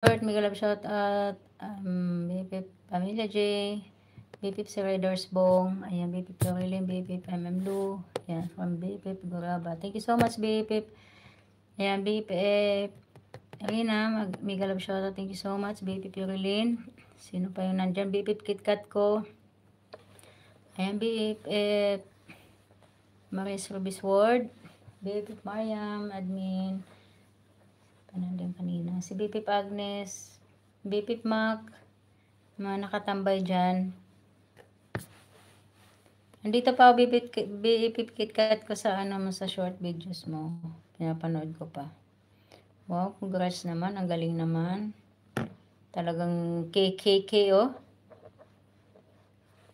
Mega love shout out. Bipip Pamilya J. Bipip si Raiders Bong. Ayan, Bipip Lorilin. Bipip MM Lu. Ayan, from Bipip Guraba. Thank you so much, Bipip. Ayan, Bipip Rina. Mega love shout out. Thank you so much, Bipip Lorilin. Sino pa yung nandyan? Bipip KitKat ko. Ayan, Bipip Maris Rubis Ward. Bipip Mariam. Admin. Panandang kanina. Si Bipip Agnes. Bipip Mac. Mga nakatambay dyan. Andito pa ako bipip KitKat ko sa sa short videos mo. Pinapanood ko pa. Wow, congrats naman. Ang galing naman. Talagang KKK oh.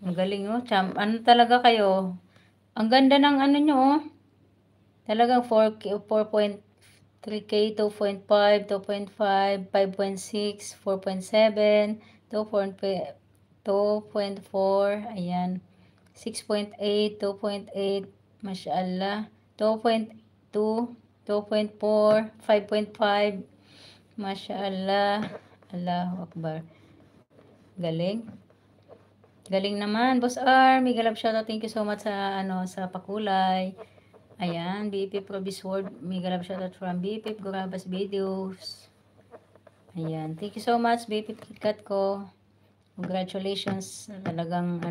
Ang galing oh. Ano talaga kayo? Ang ganda ng nyo oh. Talagang 4.3K, 2.5, 2.5, 5.6, 4.7, 2.4, ayan. 6.8, 2.8, mashallah. 2.2, 2.4, 5.5, mashallah. Allahu Akbar. Galing. Galing naman, Boss R. Mega love shoutout. Thank you so much sa sa pakulay. Ayan, BP Probis World. Mega love shoutout from BP Gurabas Videos. Ayan, thank you so much BP KitKat ko. Congratulations. Talagang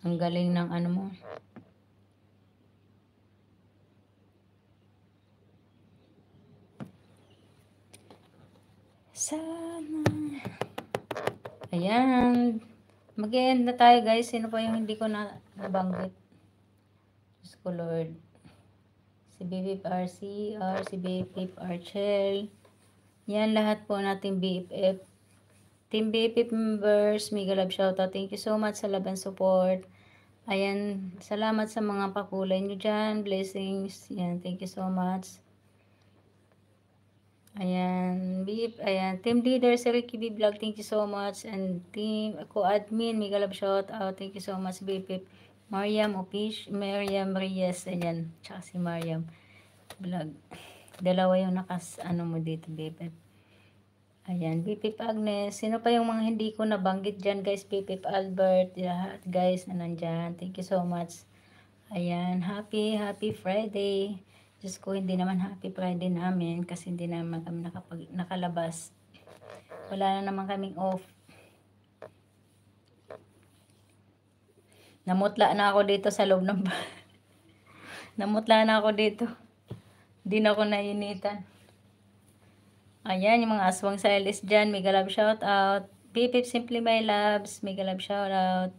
ang galing ng mo. Sana. Ayan. Mag-end na tayo guys. Sino pa yung hindi ko nabanggit? Diyos ko Lord. Si BFF RC, si BFF Archel. Yan lahat po natin BFF. Team BFF members, mega love shoutout. Thank you so much sa love and support. Ayan, salamat sa mga pakulay nyo dyan. Blessings. Yan, thank you so much. Ayan, ayan, team leader si Ricky B Vlog, thank you so much. And team, admin, mega love shoutout. Thank you so much, BFF. Mariam Mariam Reyes, ayan, tsaka si Mariam Vlog. Dalawa yung mo dito, BFF. Ayan, BFF Agnes. Sino pa yung mga hindi ko nabanggit dyan, guys? BFF Albert, lahat, guys, na nandyan. Thank you so much. Ayan, happy Friday. Diyos ko, hindi naman happy Friday namin kasi hindi naman kami nakalabas. Wala na naman kaming off. Namutla na ako dito sa loob ng namutla na ako dito. Hindi na ako nainitan. Ayan, yung mga aswang stylists dyan. Mega love shout out. BFF Simply My Loves. Mega love shout out.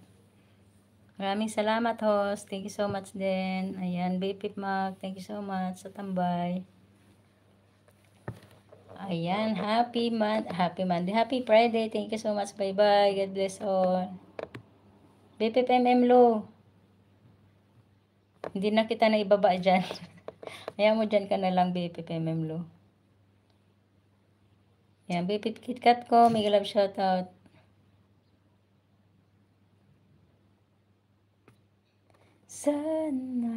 Maraming salamat, host. Thank you so much din. Ayan, BFF Mac. Thank you so much sa tambay. Ayan, happy Monday. Happy Friday. Thank you so much. Bye-bye. God bless all. BFF MM Lo. Hindi na kita na ibaba dyan. Ayan mo dyan ka na lang, BFF MM Lo. Ayan, BFF KitKat ko. Mega love shoutout. Sana.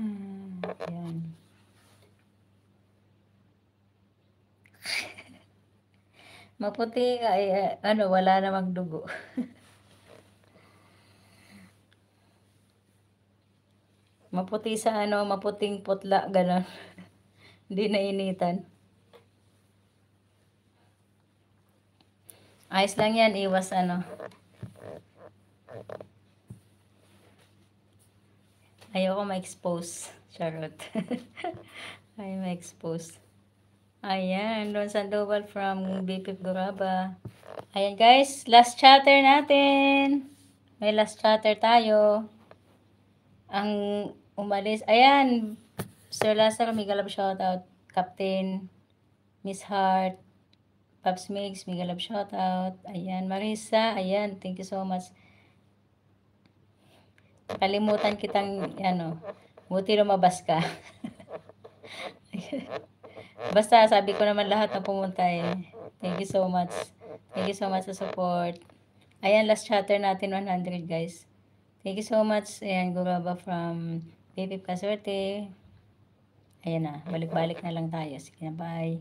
Ayan. Maputi, ay, wala namang dugo. Maputi sa maputing putla, gano'n. Hindi nainitan. Ayos lang yan, iwas Ayoko ma-expose. Charot. Ayaw ma-expose. Ayan, Don Sandoval from BFF Guraba. Ayan guys, last chatter natin. May last chatter tayo. Ang umalis, ayan, Sir Lazaro, mega love shoutout. Captain, Miss Heart, Pops Mix, mega love shoutout. Ayan, Marisa, ayan, thank you so much. Kalimutan kitang, buti lumabas ka. Basta, sabi ko naman lahat na pumunta eh. Thank you so much. Thank you so much sa support. Ayan, last chatter natin, 100 guys. Thank you so much. Ayan, Guraba from BFF Kaswerte. Ayan na, balik-balik na lang tayo. Sige na, bye.